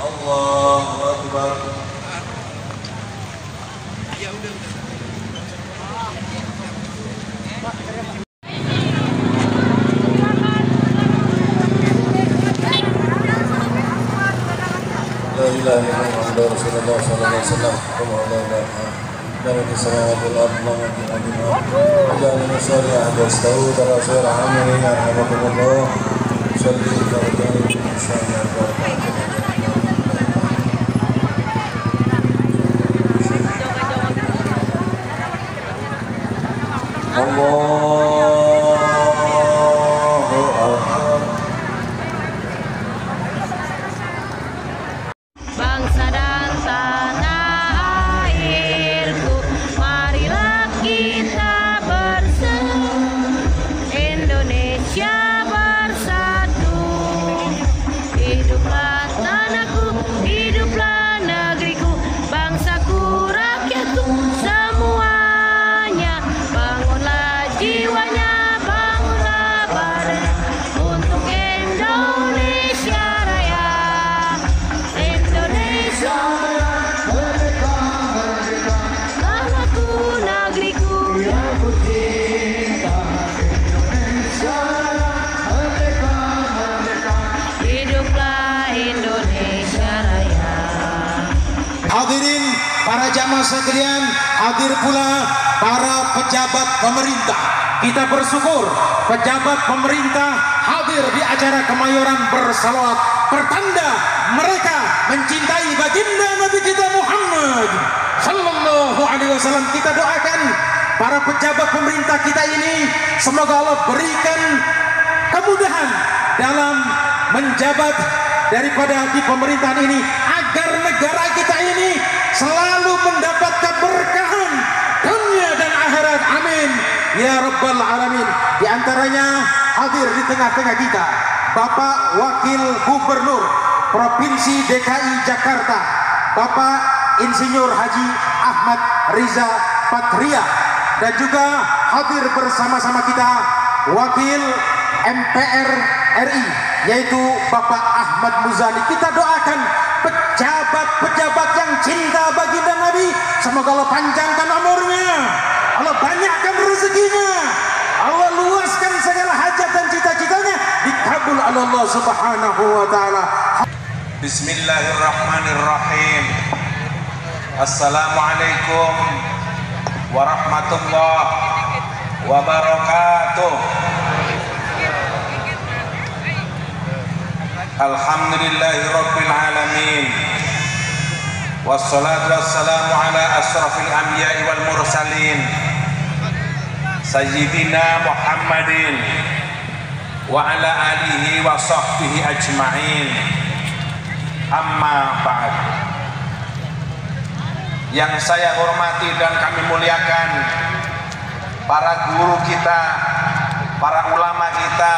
Allahu Akbar. La ilaha illallah Rasulullah sallallahu alaihi wasallam. Dan di samawati wal ardi wa ma bainahuma. Jangan syari'ah wastawu tarasul amin ya rahmatullah. Salli alaihi wasallam. Allahu Akbar. Bangsa dan tanah airku, marilah kita bersatu, Indonesia bersatu. Hiduplah tanahku, hiduplah negeriku, bangsaku, rakyatku semuanya. Bangunlah jiwanya, bangunlah badannya untuk Indonesia Raya. Indonesia merdeka, merdeka, tanahku, negeriku yang ku cinta. Indonesia merdeka, merdeka, hiduplah Indonesia Raya. Hadirin para jamaah sekalian, hadir pula para pejabat pemerintah. Kita bersyukur pejabat pemerintah hadir di acara Kemayoran bersalawat, pertanda mereka mencintai baginda Nabi kita Muhammad sallallahu alaihi wasallam. Kita doakan para pejabat pemerintah kita ini, semoga Allah berikan kemudahan dalam menjabat daripada di pemerintahan ini, agar negara kita ini selalu mendapat keberkahan dunia dan akhirat. Amin ya rabbal alamin. Di antaranya hadir di tengah-tengah kita Bapak Wakil Gubernur Provinsi DKI Jakarta, Bapak Insinyur Haji Ahmad Riza Patria, dan juga hadir bersama-sama kita Wakil MPR RI yaitu Bapak Ahmad Muzani. Kita doakan pejabat-pejabat yang cinta baginda Nabi, semoga Allah panjangkan umurnya, Allah banyakkan rezekinya, Allah luaskan segala hajat dan cita-citanya, dikabul oleh Allah Subhanahu wa taala. Bismillahirrahmanirrahim. Assalamualaikum warahmatullahi wabarakatuh. Alhamdulillahi rabbil alamin. Wassalatu wassalamu ala asrafil anbiya'i wal mursalin Sayyidina Muhammadin wa ala alihi wa sahbihi ajma'in. Amma ba'd. Yang saya hormati dan kami muliakan para guru kita, para ulama kita,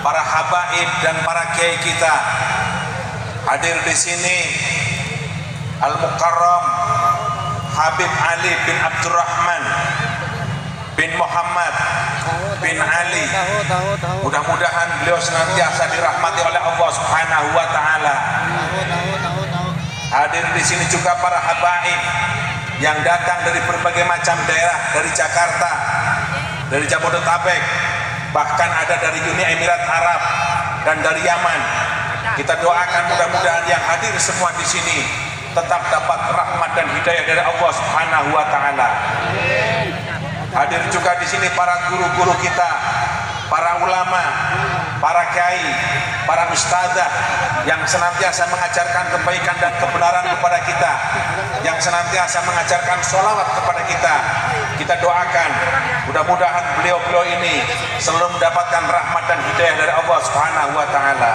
para habaib dan para kiai kita. Hadir di sini Al-Mukarram Habib Ali bin Abdurrahman bin Muhammad bin Ali. Mudah-mudahan beliau senantiasa dirahmati oleh Allah Subhanahu wa taala. Hadir di sini juga para habaib yang datang dari berbagai macam daerah, dari Jakarta, dari Jabodetabek, bahkan ada dari Uni Emirat Arab dan dari Yaman. Kita doakan mudah-mudahan yang hadir semua di sini tetap dapat rahmat dan hidayah dari Allah Subhanahu wa taala. Hadir juga di sini para guru-guru kita, para ulama, para kiai, para ustadzah yang senantiasa mengajarkan kebaikan dan kebenaran kepada kita, yang senantiasa mengajarkan sholawat kepada kita. Kita doakan mudah-mudahan beliau-beliau ini selalu mendapatkan rahmat dan hidayah dari Allah Subhanahu wa taala.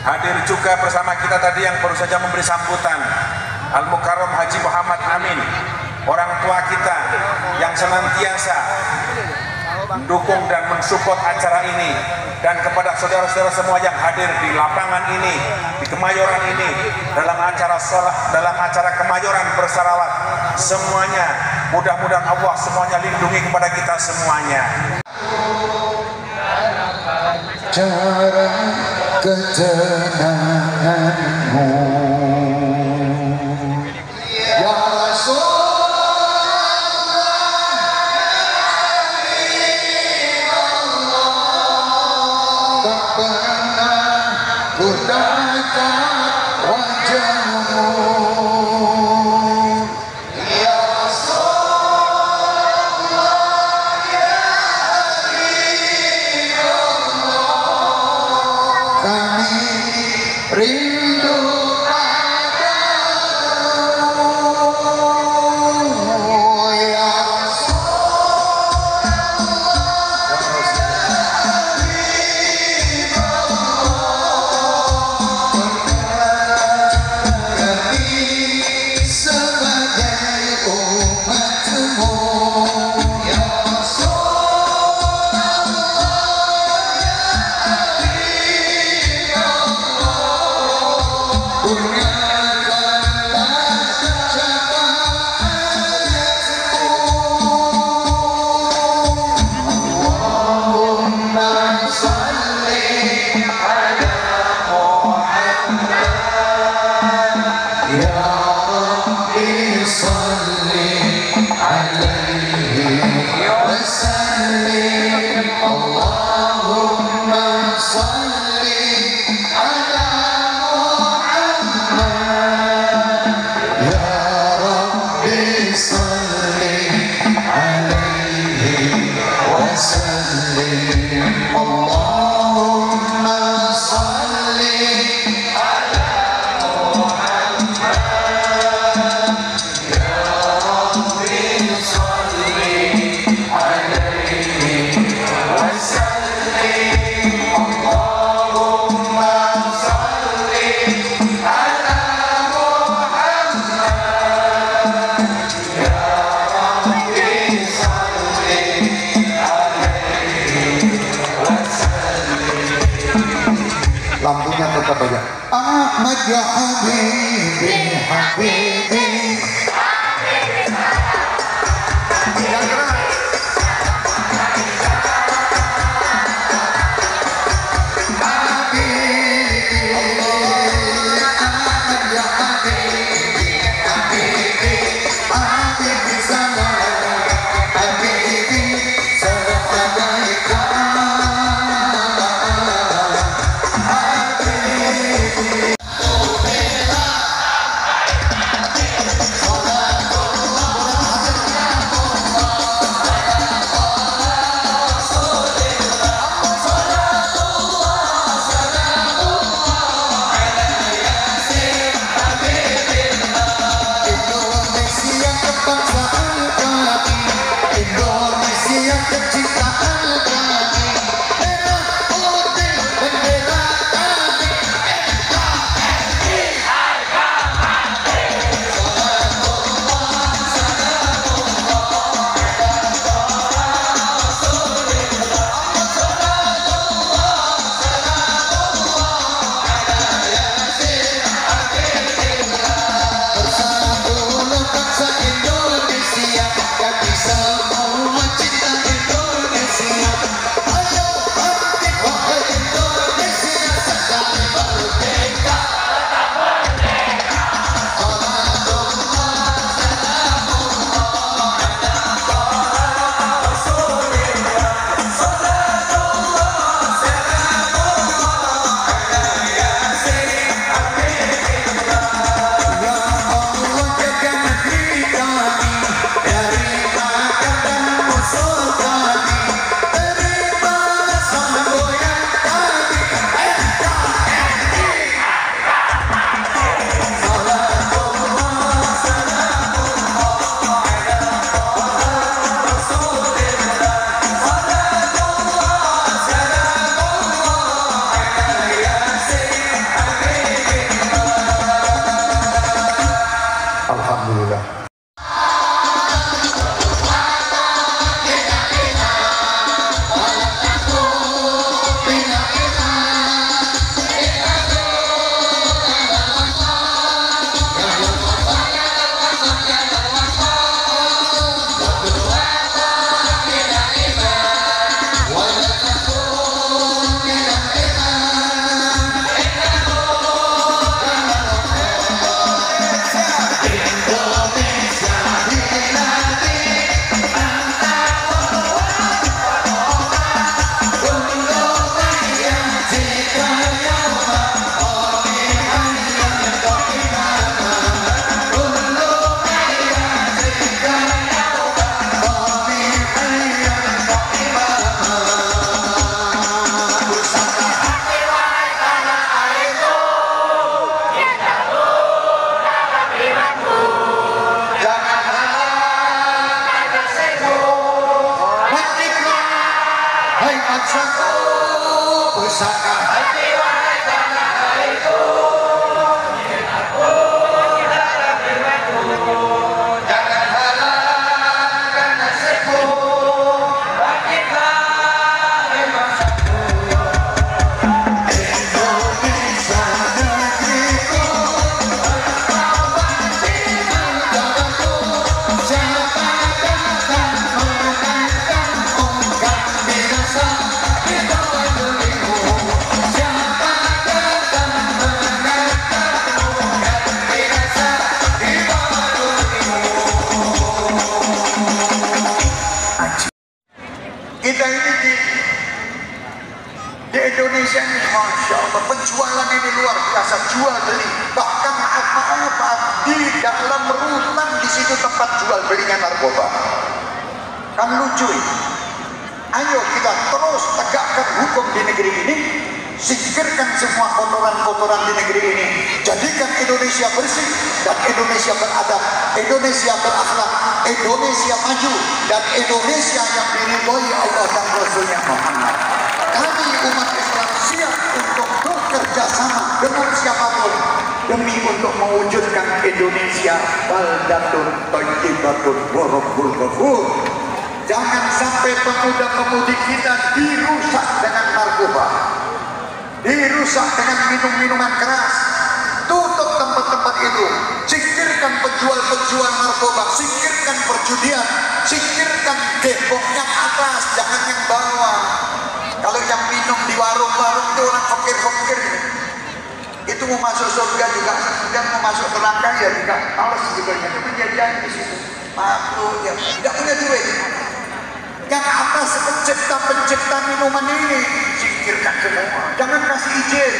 Hadir juga bersama kita tadi yang baru saja memberi sambutan Al-Mukarram Haji Muhammad Amin, orang tua kita yang senantiasa mendukung dan mensupport acara ini, dan kepada saudara-saudara semua yang hadir di lapangan ini, di Kemayoran ini, dalam acara sholat, dalam acara Kemayoran bersalawat, semuanya mudah-mudahan Allah semuanya lindungi kepada kita semuanya. Cara ketenangan kesayanganmu. Ya Rasulullah, tak pernah ku tatap wajahmu. Ya Rasulullah, ya Habibullah, kami rindu padamu. Ya sebagai umatmu, ya Rasulullah, ya Habibullah, kurniakanlah syafaatmu. Allahumma salli ala Muhammad, ya Rabbi salli alaihi wa sallim. Allahumma salli ala Muhammad, ya Rabbi salli alaihi wa sallim. Allahumma salli ala lampunya tetap aja. Ahmad ya Habibi, Habibi. Yang keras. Habibi, Ahmad ya Habibi, Habibi, Habibi salam, Habibi salam. dosakah. Jangan halalkan nasibmu, bangkitlah memang satu. Indonesia negeriku, engkau bangkit menjagaku. Siapa datang menentang ungkap binasa di bawah dirimu. Siapa datang menentang ungkap binasa di bawah dirimu. Kita ini di Indonesia ini, Masya Allah, penjualan ini luar biasa, jual beli. Bahkan maaf di dalam rutan di situ tempat jual belinya narkoba. Kan lucu ini. Ayo kita terus tegakkan hukum di negeri ini, singkirkan semua kotoran-kotoran di negeri ini, jadikan Indonesia bersih dan Indonesia beradab, Indonesia berakhlak, Indonesia maju, dan Indonesia yang diridhoi Allah dan Rasulnya Muhammad. Kami umat Islam siap untuk bekerja sama dengan siapapun demi untuk mewujudkan Indonesia baldatun thayyibatun wa rabbul ghafur. Jangan sampai pemuda-pemudi kita dirusak dengan narkoba, dirusak dengan minum-minuman keras. Tutup tempat-tempat itu, singkirkan penjual-penjual narkoba, singkirkan perjudian, singkirkan gembok yang atas, jangan yang bawah. Kalau yang minum di warung-warung itu orang fakir-fakir, itu mau masuk surga juga, dan mau masuk neraka ya juga males sebetulnya, itu menjadi di situ. Makhluk yang tidak punya duit. Yang atas pencipta minuman ini, singkirkan semua, jangan kasih izin,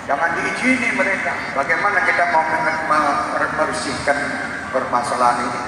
jangan diizini mereka. Bagaimana kita mau membersihkan permasalahan ini?